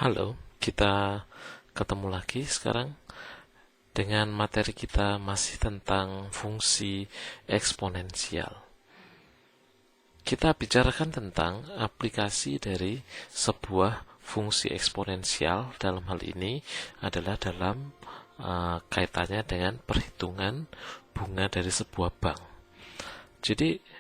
Halo, kita ketemu lagi sekarang dengan materi kita masih tentang fungsi eksponensial. Kita bicarakan tentang aplikasi dari sebuah fungsi eksponensial, dalam hal ini adalah dalam kaitannya dengan perhitungan bunga dari sebuah bank. Jadi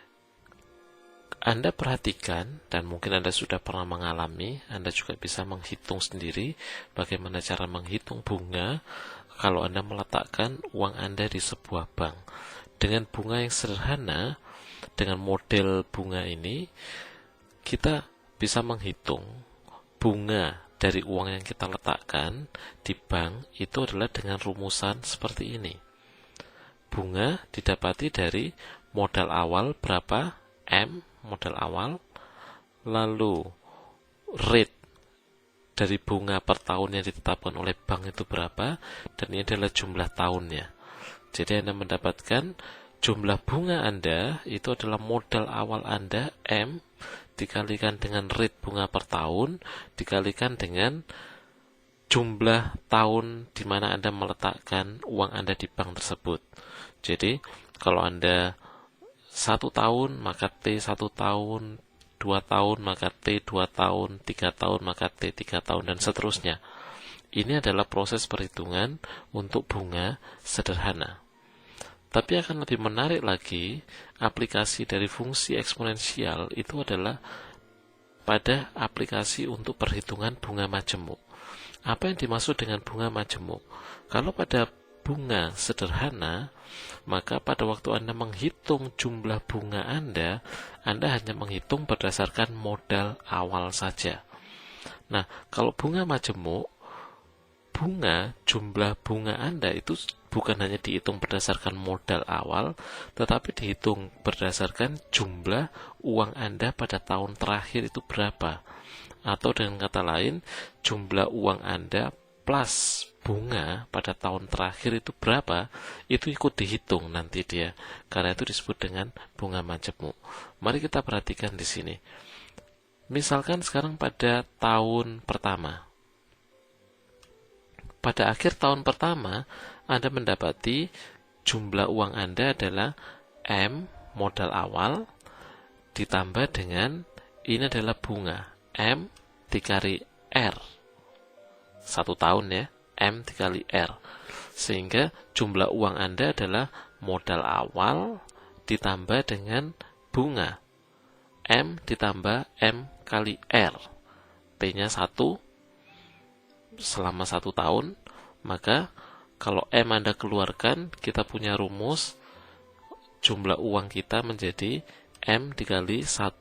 Anda perhatikan, dan mungkin Anda sudah pernah mengalami, Anda juga bisa menghitung sendiri bagaimana cara menghitung bunga kalau Anda meletakkan uang Anda di sebuah bank. Dengan bunga yang sederhana, dengan model bunga ini, kita bisa menghitung bunga dari uang yang kita letakkan di bank itu adalah dengan rumusan seperti ini. Bunga didapati dari modal awal berapa? M, modal awal, lalu rate dari bunga per tahun yang ditetapkan oleh bank itu berapa, dan ini adalah jumlah tahunnya. Jadi Anda mendapatkan jumlah bunga Anda itu adalah modal awal Anda M dikalikan dengan rate bunga per tahun dikalikan dengan jumlah tahun di mana Anda meletakkan uang Anda di bank tersebut. Jadi kalau Anda 1 tahun maka T 1 tahun, 2 tahun maka T 2 tahun, 3 tahun maka T 3 tahun, dan seterusnya. Ini adalah proses perhitungan untuk bunga sederhana. Tapi akan lebih menarik lagi, aplikasi dari fungsi eksponensial itu adalah pada aplikasi untuk perhitungan bunga majemuk. Apa yang dimaksud dengan bunga majemuk? Kalau pada bunga sederhana, maka pada waktu Anda menghitung jumlah bunga Anda hanya menghitung berdasarkan modal awal saja. Nah, kalau bunga majemuk, jumlah bunga Anda itu bukan hanya dihitung berdasarkan modal awal, tetapi dihitung berdasarkan jumlah uang Anda pada tahun terakhir itu berapa. Atau dengan kata lain, jumlah uang Anda plus bunga pada tahun terakhir itu berapa, itu ikut dihitung nanti dia. Karena itu disebut dengan bunga majemuk. Mari kita perhatikan di sini. Misalkan sekarang pada tahun pertama. Pada akhir tahun pertama, Anda mendapati jumlah uang Anda adalah M, modal awal, ditambah dengan, ini adalah bunga, M dikali R. 1 tahun ya, M dikali R. Sehingga jumlah uang Anda adalah modal awal ditambah dengan bunga. M ditambah M kali R. T-nya 1 selama 1 tahun. Maka kalau M Anda keluarkan, kita punya rumus jumlah uang kita menjadi M dikali 1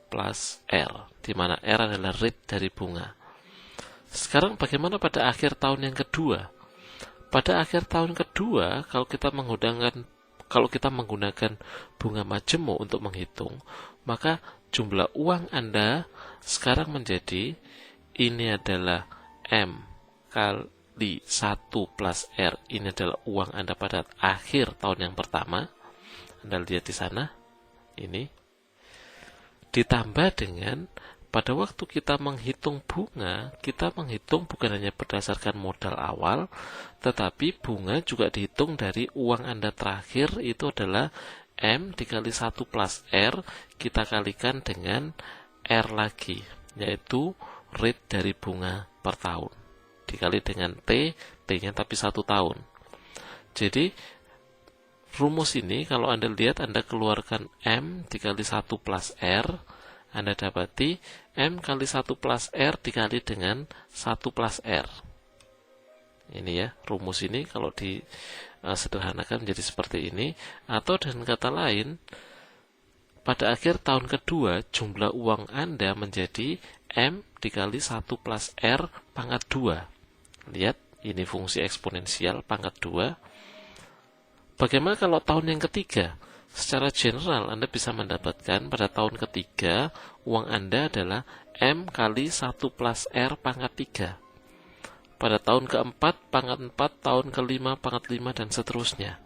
plus R, di mana R adalah rate dari bunga. Sekarang bagaimana pada akhir tahun yang kedua? Pada akhir tahun kedua, kalau kita menggunakan bunga majemuk untuk menghitung, maka jumlah uang Anda sekarang menjadi, ini adalah M kali 1 plus R, ini adalah uang Anda pada akhir tahun yang pertama. Anda lihat di sana, ini ditambah dengan pada waktu kita menghitung bunga, kita menghitung bukan hanya berdasarkan modal awal, tetapi bunga juga dihitung dari uang Anda terakhir, itu adalah M dikali 1 plus R, kita kalikan dengan R lagi, yaitu rate dari bunga per tahun. Dikali dengan T, T-nya tapi 1 tahun. Jadi, rumus ini kalau Anda lihat, Anda keluarkan M dikali 1 plus R, Anda dapati M kali 1 plus R dikali dengan 1 plus R. Ini ya, rumus ini kalau disederhanakan menjadi seperti ini. Atau dengan kata lain, pada akhir tahun kedua, jumlah uang Anda menjadi M dikali 1 plus R pangkat 2. Lihat, ini fungsi eksponensial pangkat 2. Bagaimana kalau tahun yang ketiga? Secara general, Anda bisa mendapatkan pada tahun ketiga, uang Anda adalah M kali 1 plus R pangkat 3. Pada tahun keempat, pangkat 4, tahun kelima, pangkat 5, dan seterusnya.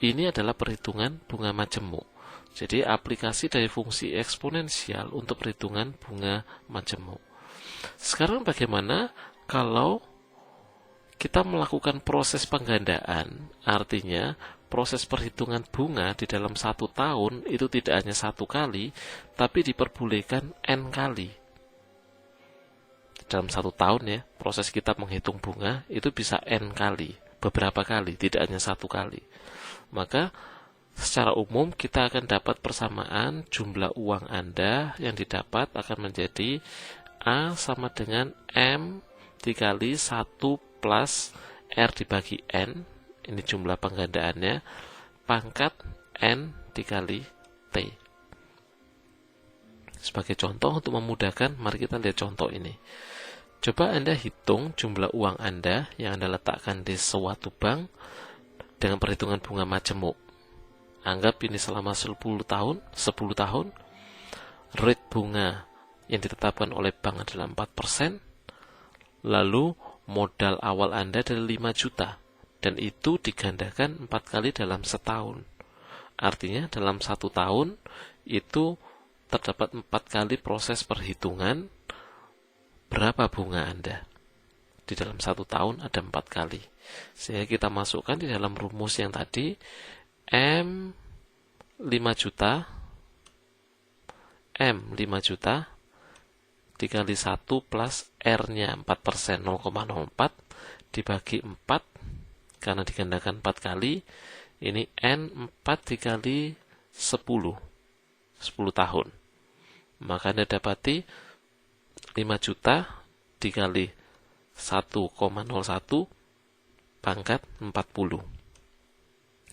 Ini adalah perhitungan bunga majemuk. Jadi, aplikasi dari fungsi eksponensial untuk perhitungan bunga majemuk. Sekarang bagaimana kalau kita melakukan proses penggandaan? Artinya proses perhitungan bunga di dalam 1 tahun itu tidak hanya 1 kali, tapi diperbolehkan N kali. Dalam 1 tahun ya, proses kita menghitung bunga itu bisa N kali, beberapa kali, tidak hanya 1 kali. Maka secara umum kita akan dapat persamaan jumlah uang Anda yang didapat akan menjadi A sama dengan M dikali 1 plus R dibagi N, ini jumlah penggandaannya, pangkat N dikali T. Sebagai contoh untuk memudahkan, mari kita lihat contoh ini. Coba Anda hitung jumlah uang Anda yang Anda letakkan di suatu bank dengan perhitungan bunga majemuk. Anggap ini selama 10 tahun, rate bunga yang ditetapkan oleh bank adalah 4%, lalu modal awal Anda adalah 5 juta, dan itu digandakan 4 kali dalam setahun. Artinya dalam 1 tahun itu terdapat 4 kali proses perhitungan berapa bunga Anda. Di dalam 1 tahun ada 4 kali. Sehingga kita masukkan di dalam rumus yang tadi, M 5 juta, M 5 juta, dikali 1 plus R-nya 4%, 0,04, dibagi 4, karena digandakan 4 kali, ini N 4 dikali 10 tahun. Maka Anda dapati 5 juta dikali 1,01 pangkat 40.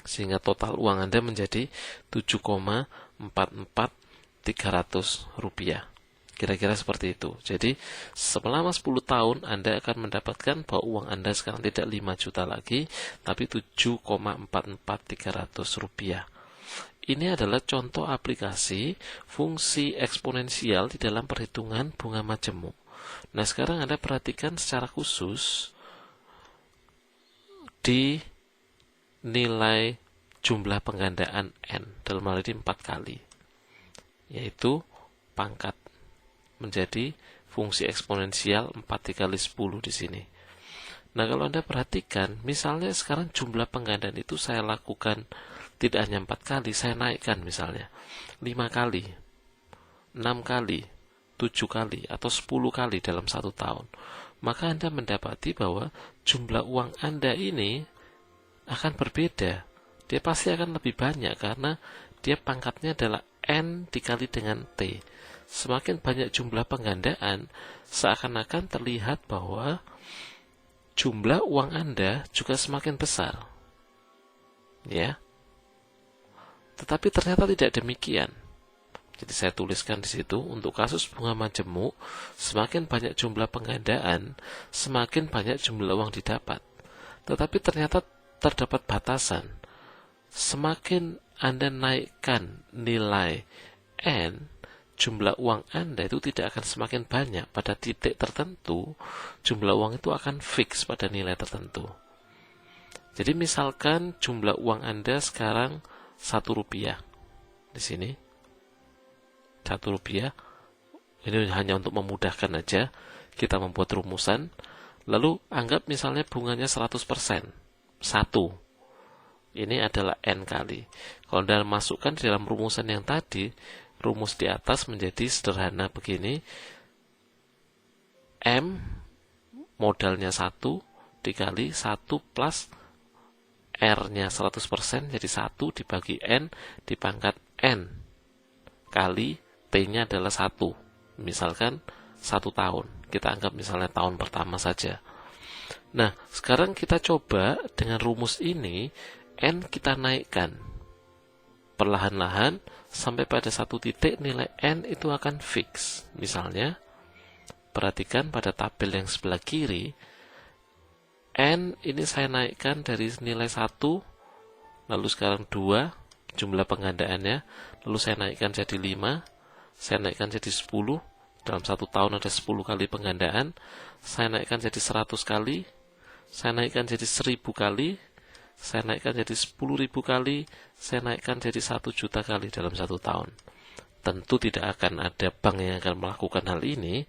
Sehingga total uang Anda menjadi 7,44300 rupiah. Kira-kira seperti itu. Jadi selama 10 tahun Anda akan mendapatkan bahwa uang Anda sekarang tidak 5 juta lagi, tapi 7,44300 rupiah. Ini adalah contoh aplikasi fungsi eksponensial di dalam perhitungan bunga majemuk. Nah, sekarang Anda perhatikan secara khusus di nilai jumlah penggandaan N, dalam hal ini 4 kali, yaitu pangkat menjadi fungsi eksponensial 4 dikali 10 di sini. Nah, kalau Anda perhatikan, misalnya sekarang jumlah penggandaan itu saya lakukan tidak hanya 4 kali, saya naikkan misalnya 5 kali, 6 kali, 7 kali, atau 10 kali dalam 1 tahun. Maka Anda mendapati bahwa jumlah uang Anda ini akan berbeda. Dia pasti akan lebih banyak karena dia pangkatnya adalah N dikali dengan T. Semakin banyak jumlah penggandaan, seakan-akan terlihat bahwa jumlah uang Anda juga semakin besar. Ya. Tetapi ternyata tidak demikian. Jadi saya tuliskan di situ, untuk kasus bunga majemuk, semakin banyak jumlah penggandaan, semakin banyak jumlah uang didapat. Tetapi ternyata terdapat batasan. Semakin Anda naikkan nilai N, jumlah uang Anda itu tidak akan semakin banyak. Pada titik tertentu, jumlah uang itu akan fix pada nilai tertentu. Jadi misalkan jumlah uang Anda sekarang 1 rupiah. Di sini 1 rupiah. Ini hanya untuk memudahkan aja. Kita membuat rumusan. Lalu anggap misalnya bunganya 100%. 1. Ini adalah N kali. Kalau Anda masukkan di dalam rumusan yang tadi, rumus di atas menjadi sederhana begini. M modalnya 1 dikali 1 plus R-nya 100%, jadi 1 dibagi N dipangkat N kali T-nya adalah 1. Misalkan 1 tahun. Kita anggap misalnya tahun pertama saja. Nah, sekarang kita coba dengan rumus ini, N kita naikkan perlahan-lahan sampai pada satu titik nilai N itu akan fix. Misalnya, perhatikan pada tabel yang sebelah kiri, N ini saya naikkan dari nilai 1, lalu sekarang 2, jumlah penggandaannya, lalu saya naikkan jadi 5, saya naikkan jadi 10, dalam 1 tahun ada 10 kali penggandaan, saya naikkan jadi 100 kali, saya naikkan jadi 1000 kali, saya naikkan jadi 10.000 kali, saya naikkan jadi 1 juta kali dalam 1 tahun. Tentu tidak akan ada bank yang akan melakukan hal ini,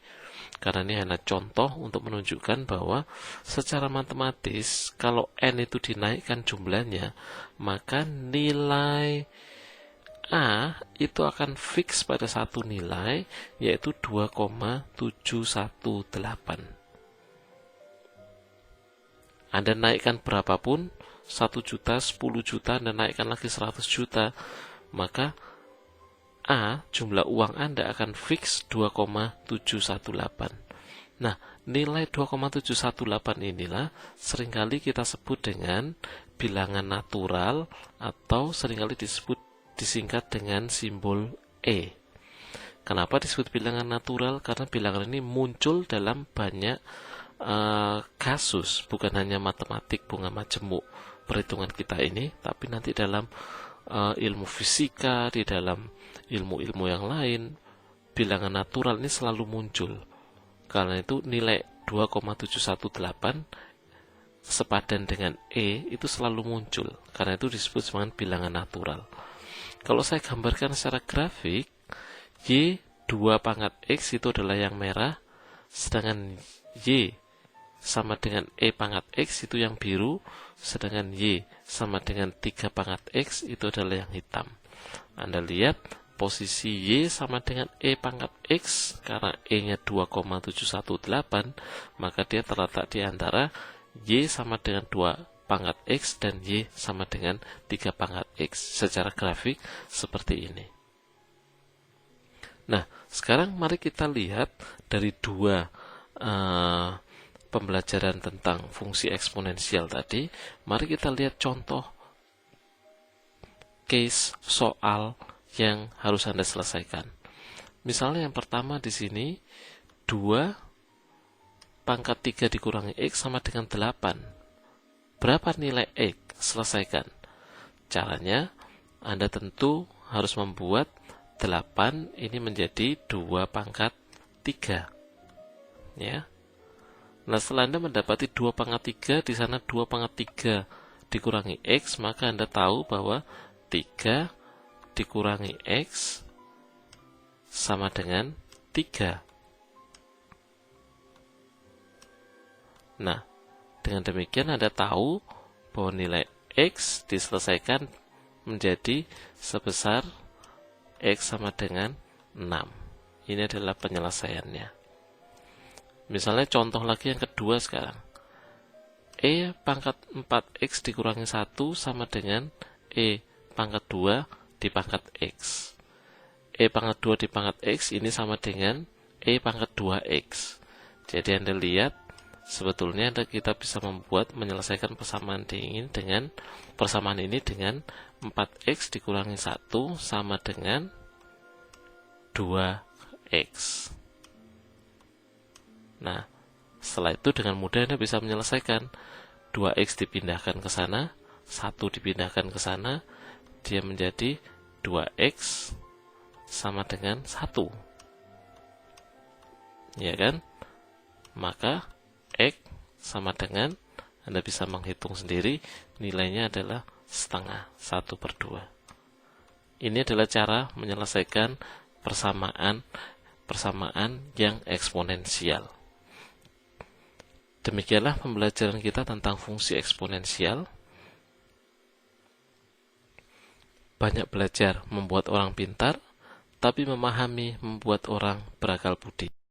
karena ini hanya contoh untuk menunjukkan bahwa secara matematis kalau n itu dinaikkan jumlahnya, maka nilai A itu akan fix pada satu nilai, yaitu 2,718. Anda naikkan berapapun, 1 juta, 10 juta, Anda naikkan lagi 100 juta, maka A, jumlah uang Anda akan fix 2,718. Nah, nilai 2,718 inilah seringkali kita sebut dengan bilangan natural atau seringkali disingkat dengan simbol E. Kenapa disebut bilangan natural? Karena bilangan ini muncul dalam banyak kasus, bukan hanya matematik bunga majemuk perhitungan kita ini, tapi nanti dalam ilmu fisika, di dalam ilmu-ilmu yang lain, bilangan natural ini selalu muncul. Karena itu nilai 2,718 sepadan dengan E itu selalu muncul. Karena itu disebut sebagai bilangan natural. Kalau saya gambarkan secara grafik, Y 2 pangkat X itu adalah yang merah, sedangkan Y sama dengan E pangkat X itu yang biru, sedangkan Y sama dengan 3 pangkat X itu adalah yang hitam. Anda lihat posisi Y sama dengan E pangkat X, karena E-nya 2,718, maka dia terletak di antara Y sama dengan 2 pangkat X dan Y sama dengan 3 pangkat X. Secara grafik seperti ini. Nah, sekarang mari kita lihat dari dua pembelajaran tentang fungsi eksponensial tadi. Mari kita lihat contoh case soal yang harus Anda selesaikan. Misalnya yang pertama di sini 2 pangkat 3 dikurangi X sama dengan 8. Berapa nilai X? Selesaikan. Caranya Anda tentu harus membuat 8 ini menjadi 2 pangkat 3. Ya. Nah, setelah Anda mendapati 2 pangkat 3, di sana 2 pangkat 3 dikurangi X, maka Anda tahu bahwa 3 dikurangi X sama dengan 3. Nah, dengan demikian Anda tahu bahwa nilai X diselesaikan menjadi sebesar X sama dengan 6. Ini adalah penyelesaiannya. Misalnya contoh lagi yang kedua sekarang. E pangkat 4X dikurangi 1 sama dengan E pangkat 2 di pangkat X. E pangkat 2 di pangkat X ini sama dengan E pangkat 2X. Jadi Anda lihat, sebetulnya kita bisa menyelesaikan persamaan ini dengan 4X dikurangi 1 sama dengan 2X. Nah, setelah itu dengan mudah Anda bisa menyelesaikan. 2X dipindahkan ke sana, 1 dipindahkan ke sana, dia menjadi 2X sama dengan 1. Ya kan? Maka X sama dengan, Anda bisa menghitung sendiri, nilainya adalah setengah, 1/2. Ini adalah cara menyelesaikan persamaan yang eksponensial. Demikianlah pembelajaran kita tentang fungsi eksponensial. Banyak belajar membuat orang pintar, tapi memahami membuat orang berakal budi.